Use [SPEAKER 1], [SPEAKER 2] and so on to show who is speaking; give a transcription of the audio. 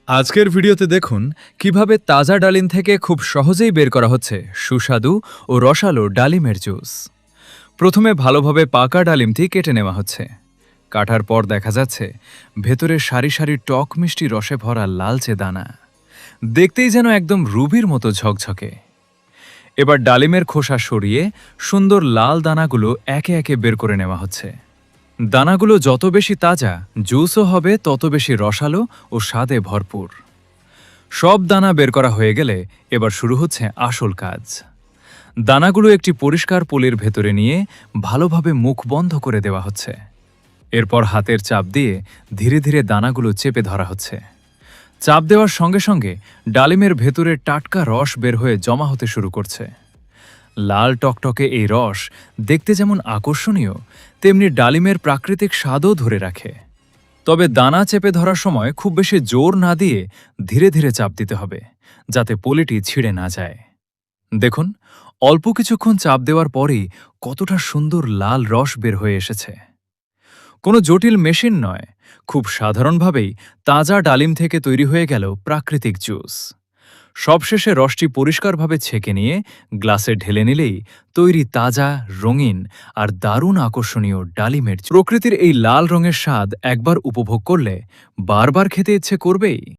[SPEAKER 1] আজকের ভিডিওতে দেখুন কিভাবে তাজা ডালিম থেকে খুব সহজেই বের করা হচ্ছে সুস্বাদু ও রসালো ডালিমের জুস। প্রথমে ভালোভাবে পাকা ডালিমটি কেটে নেওয়া হচ্ছে। কাটার পর দেখা যাচ্ছে ভেতরে সারি সারি টক মিষ্টি রসে ভরা লালচে দানা, দেখতেই যেন একদম রুবির মতো ঝকঝকে। এবার ডালিমের খোসা সরিয়ে সুন্দর লাল দানাগুলো একে একে বের করে নেওয়া হচ্ছে। দানাগুলো যত বেশি তাজা, জুসও হবে তত বেশি রসালো ও স্বাদে ভরপুর। সব দানা বের করা হয়ে গেলে এবার শুরু হচ্ছে আসল কাজ। দানাগুলো একটি পরিষ্কার পলির ভেতরে নিয়ে ভালোভাবে মুখ বন্ধ করে দেওয়া হচ্ছে। এরপর হাতের চাপ দিয়ে ধীরে ধীরে দানাগুলো চেপে ধরা হচ্ছে। চাপ দেওয়ার সঙ্গে সঙ্গে ডালিমের ভেতরে টাটকা রস বের হয়ে জমা হতে শুরু করছে। লাল টকটকে এই রস দেখতে যেমন আকর্ষণীয়, তেমনি ডালিমের প্রাকৃতিক স্বাদও ধরে রাখে। তবে দানা চেপে ধরার সময় খুব বেশি জোর না দিয়ে ধীরে ধীরে চাপ দিতে হবে, যাতে পলিটি ছিঁড়ে না যায়। দেখুন, অল্প কিছুক্ষণ চাপ দেওয়ার পরেই কতটা সুন্দর লাল রস বের হয়ে এসেছে। কোনো জটিল মেশিন নয়, খুব সাধারণভাবেই তাজা ডালিম থেকে তৈরি হয়ে গেল প্রাকৃতিক জুস। সবশেষে রসটি পরিষ্কারভাবে ছেঁকে নিয়ে গ্লাসে ঢেলে নিলেই তৈরি তাজা, রঙিন আর দারুণ আকর্ষণীয় ডালিমের জুস। প্রকৃতির এই লাল রঙের স্বাদ একবার উপভোগ করলে বারবার খেতে ইচ্ছে করবেই।